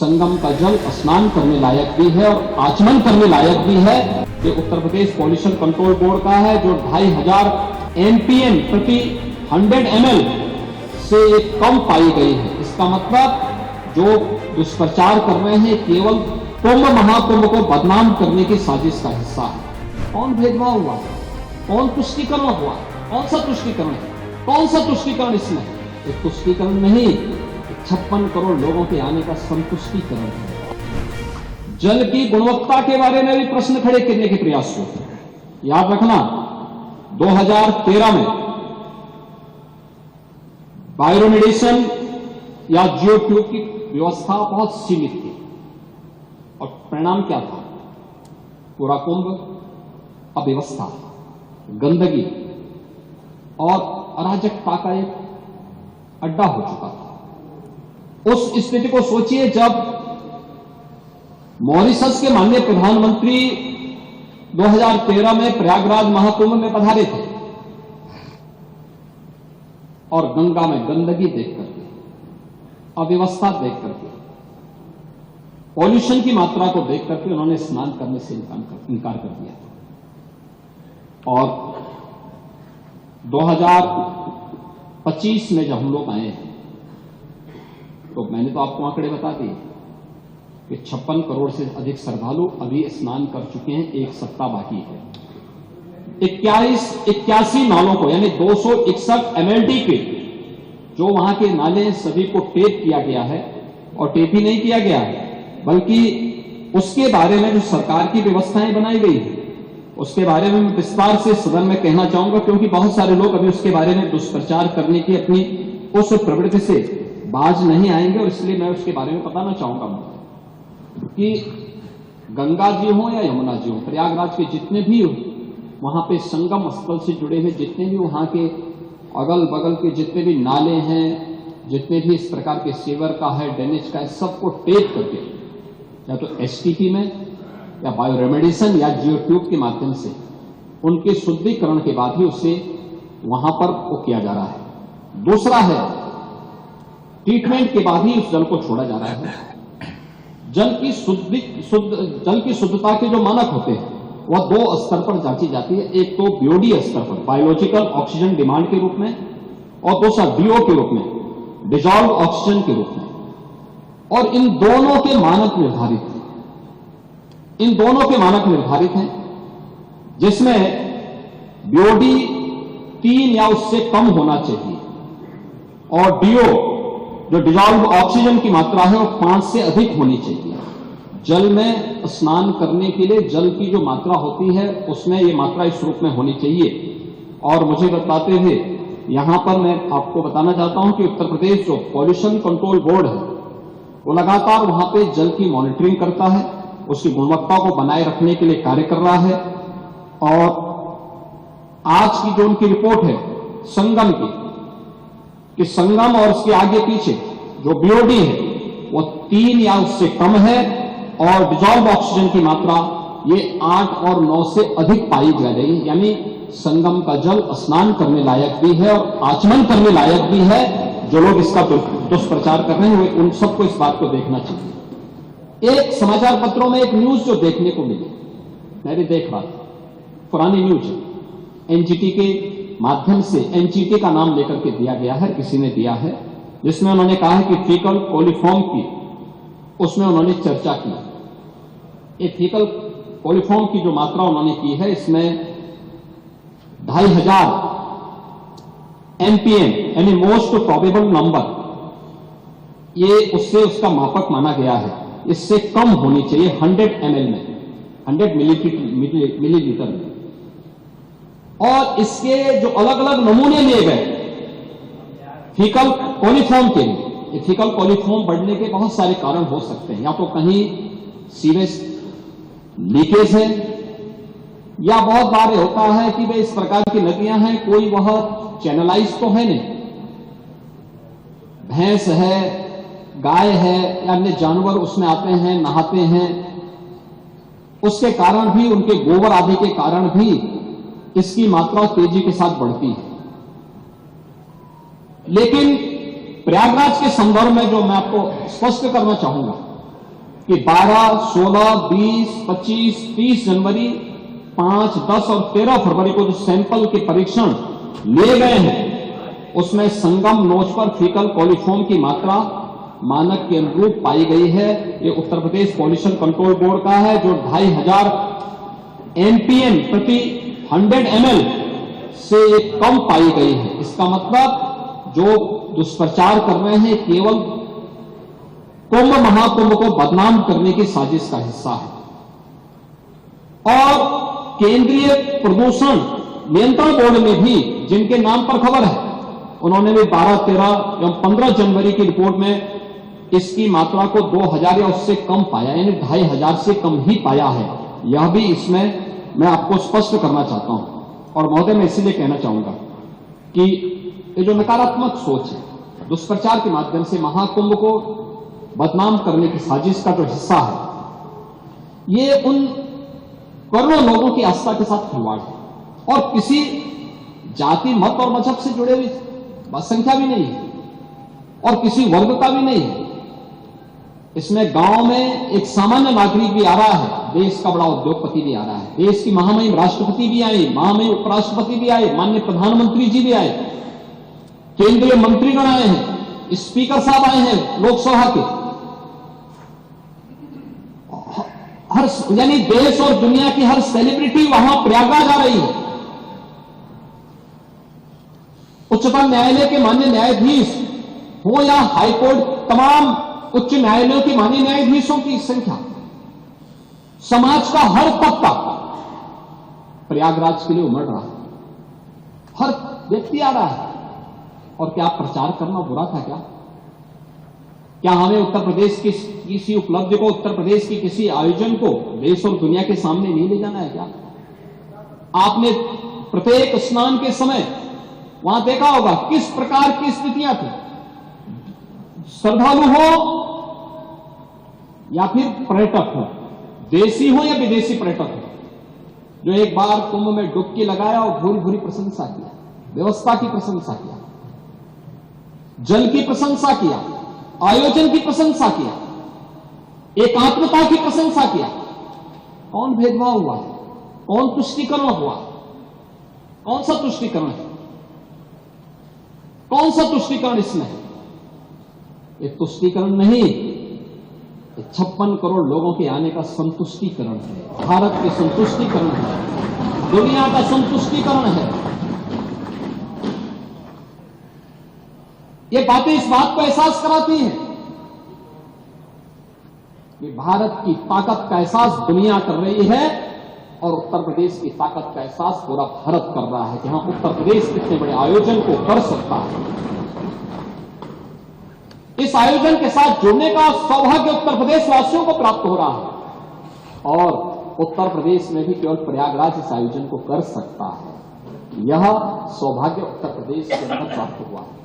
संगम का जल स्नान करने लायक भी है और आचमन करने लायक भी है। ये Uttar Pradesh pollution control board का है, जो 2500 एमपीएम प्रति 100 ml से कम पाई गई है। इसका मतलब जो दुष्प्रचार कर रहे हैं केवल कुंभ महाकुंभ को बदनाम करने की साजिश का हिस्सा है। कौन भेदभाव हुआ, कौन तुष्टीकरण हुआ, कौन सा तुष्टीकरण है, कौन सा तुष्टीकरण इसमें? एक तुष्टीकरण नहीं, 56 करोड़ लोगों के आने का संतुष्टीकरण है। जल की गुणवत्ता के बारे में भी प्रश्न खड़े करने के प्रयास हुए। याद रखना 2013 में बायोरेमेडिएशन या जियो ट्यूब की व्यवस्था बहुत सीमित थी और परिणाम क्या था? पूरा कुंभ अव्यवस्था, गंदगी और अराजकता का एक अड्डा हो चुका था। उस स्थिति को सोचिए जब मॉरिशस के माननीय प्रधानमंत्री 2013 में प्रयागराज महाकुंभ में पधारे थे और गंगा में गंदगी देख करके, अव्यवस्था देख करके, पॉल्यूशन की मात्रा को देख करके उन्होंने स्नान करने से इनकार कर दिया था। और 2025 में जब हम लोग आए हैं तो मैंने तो आपको आंकड़े बता दिए कि 56 करोड़ से अधिक श्रद्धालु अभी स्नान कर चुके हैं, एक सप्ताह बाकी है। 81 नालों को यानी 261 MLD के जो वहां के नाले सभी को टेप किया गया है, और टेप ही नहीं किया गया है बल्कि उसके बारे में जो सरकार की व्यवस्थाएं बनाई गई है उसके बारे में मैं विस्तार से सदन में कहना चाहूंगा, क्योंकि बहुत सारे लोग अभी उसके बारे में दुष्प्रचार करने की अपनी उस प्रवृत्ति से बाज नहीं आएंगे, और इसलिए मैं उसके बारे में बताना चाहूंगा कि गंगा जी हो या यमुना जी हो, प्रयागराज के जितने भी वहां पे संगम स्थल से जुड़े हुए जितने भी वहां के अगल बगल के जितने भी नाले हैं, जितने भी इस प्रकार के सीवर का है, ड्रेनेज का है, सबको टेप करके या तो एसटीपी में या बायोरेमेडिएशन या जियो ट्यूब के माध्यम से उनके शुद्धिकरण के बाद ही उसे वहां पर वो किया जा रहा है। दूसरा है ट्रीटमेंट के बाद ही उस जल को छोड़ा जा रहा है। जल की शुद्धता के जो मानक होते हैं वह 2 स्तर पर जांची जाती है। एक तो बीओडी स्तर पर, बायोलॉजिकल ऑक्सीजन डिमांड के रूप में, और दूसरा डीओ के रूप में, डिजॉल्व ऑक्सीजन के रूप में। और इन दोनों के मानक निर्धारित हैं, इन दोनों के मानक निर्धारित हैं, जिसमें बीओडी 3 या उससे कम होना चाहिए और डीओ जो डिजॉल्व ऑक्सीजन की मात्रा है वो 5 से अधिक होनी चाहिए। जल में स्नान करने के लिए जल की जो मात्रा होती है उसमें ये मात्रा इस रूप में होनी चाहिए। और मुझे बताते हुए यहां पर मैं आपको बताना चाहता हूं कि उत्तर प्रदेश जो पॉल्यूशन कंट्रोल बोर्ड है वो लगातार वहां पे जल की मॉनिटरिंग करता है, उसकी गुणवत्ता को बनाए रखने के लिए कार्य कर रहा है। और आज की जो उनकी रिपोर्ट है संगम की, कि संगम और उसके आगे पीछे जो बीओडी है वो 3 या उससे कम है और डिजॉल्व ऑक्सीजन की मात्रा ये 8 और 9 से अधिक पाई जा रही है। यानी संगम का जल स्नान करने लायक भी है और आचमन करने लायक भी है। जो लोग इसका दुष्प्रचार कर रहे हैं उन सबको इस बात को देखना चाहिए। एक समाचार पत्रों में एक न्यूज जो देखने को मिली, मैं भी देख रहा था, पुरानी न्यूज है, एनजीटी के माध्यम से, एनजीटी का नाम लेकर के दिया गया है, किसी ने दिया है, जिसमें उन्होंने कहा है कि फीकल कोलिफॉर्म की उसमें उन्होंने चर्चा की। एक फीकल कोलिफॉर्म की जो मात्रा उन्होंने की है इसमें 2500 एमपीएम यानी मोस्ट प्रोबेबल नंबर, ये उससे उसका मापक माना गया है। इससे कम होनी चाहिए 100 ml में, 100 मिलीलीटर में। और इसके जो अलग अलग नमूने लिए गए फीकल कोलिफॉर्म के लिए, ये फीकल कोलिफॉर्म बढ़ने के बहुत सारे कारण हो सकते हैं। या तो कहीं सीवेज लीकेज है, या बहुत बार होता है कि भाई इस प्रकार की नदियां हैं कोई वह चैनलाइज तो है नहीं, भैंस है, गाय है या अन्य जानवर उसमें आते हैं, नहाते हैं, उसके कारण भी, उनके गोबर आदि के कारण भी इसकी मात्रा तेजी के साथ बढ़ती है। लेकिन प्रयागराज के संदर्भ में जो मैं आपको स्पष्ट करना चाहूंगा कि 12, 16, 20, 25, 30 जनवरी, 5, 10 और 13 फरवरी को जो सैंपल के परीक्षण लिए गए हैं उसमें संगम नोच पर फीकल कॉलीफॉर्म की मात्रा मानक के अनुरूप पाई गई है। ये Uttar Pradesh pollution control board का है, जो 2500 एमपीएम प्रति 100 ml से कम पाई गई है। इसका मतलब जो दुष्प्रचार कर रहे हैं केवल कुंभ महाकुंभ को बदनाम करने की साजिश का हिस्सा है। और केंद्रीय प्रदूषण नियंत्रण बोर्ड में भी, जिनके नाम पर खबर है, उन्होंने भी 12, 13 एवं 15 जनवरी की रिपोर्ट में इसकी मात्रा को 2000 या उससे कम पाया, यानी 2500 से कम ही पाया है। यह भी इसमें मैं आपको स्पष्ट करना चाहता हूं। और महोदय, मैं इसलिए कहना चाहूंगा कि ये जो नकारात्मक सोच है, दुष्प्रचार के माध्यम से महाकुंभ को बदनाम करने की साजिश का जो हिस्सा है, ये उन करोड़ों लोगों की आस्था के साथ खिलवाड़ है और किसी जाति, मत और मजहब से जुड़े हुई संख्या भी नहीं है और किसी वर्ग का भी नहीं है। इसमें गांव में एक सामान्य नागरिक भी आ रहा है, देश का बड़ा उद्योगपति भी आ रहा है, देश की महामहिम राष्ट्रपति भी आए, महामहिम उपराष्ट्रपति भी आए, माननीय प्रधानमंत्री जी भी आए, केंद्रीय मंत्रीगण आए हैं, स्पीकर साहब आए हैं लोकसभा के, हर यानी देश और दुनिया की हर सेलिब्रिटी वहां प्रयागराज आ रही है। उच्चतम न्यायालय के माननीय न्यायाधीश हो या हाईकोर्ट, तमाम उच्च न्यायालयों के माननीय न्यायाधीशों की संख्या, समाज का हर तबका प्रयागराज के लिए उमड़ रहा है, हर व्यक्ति आ रहा है। और क्या प्रचार करना बुरा था क्या हमें उत्तर प्रदेश की किसी उपलब्धि को, उत्तर प्रदेश की किसी आयोजन को देश और दुनिया के सामने नहीं ले जाना है क्या? आपने प्रत्येक स्नान के समय वहां देखा होगा किस प्रकार की स्थितियां थी। श्रद्धालु हो या फिर पर्यटक हो, देशी हो या विदेशी पर्यटक हो, जो एक बार कुंभ में डुबकी लगाया और भूरी भूरी प्रशंसा किया, व्यवस्था की प्रशंसा किया, जल की प्रशंसा किया, आयोजन की प्रशंसा किया, एकात्मता की प्रशंसा किया। कौन भेदभाव हुआ? कौन तुष्टीकरण हुआ? कौन सा तुष्टीकरण है? कौन सा तुष्टीकरण इसमें है? ये तुष्टीकरण नहीं, ये 56 करोड़ लोगों के आने का संतुष्टीकरण है, भारत के संतुष्टीकरण है, दुनिया का संतुष्टीकरण है। ये बातें इस बात को एहसास कराती हैं कि भारत की ताकत का एहसास दुनिया कर रही है और उत्तर प्रदेश की ताकत का एहसास पूरा भारत कर रहा है कि हाँ, उत्तर प्रदेश कितने बड़े आयोजन को कर सकता है। इस आयोजन के साथ जुड़ने का सौभाग्य उत्तर प्रदेश वासियों को प्राप्त हो रहा है और उत्तर प्रदेश में भी केवल प्रयागराज इस आयोजन को कर सकता है। यह सौभाग्य उत्तर प्रदेश के अंदर प्राप्त हुआ है।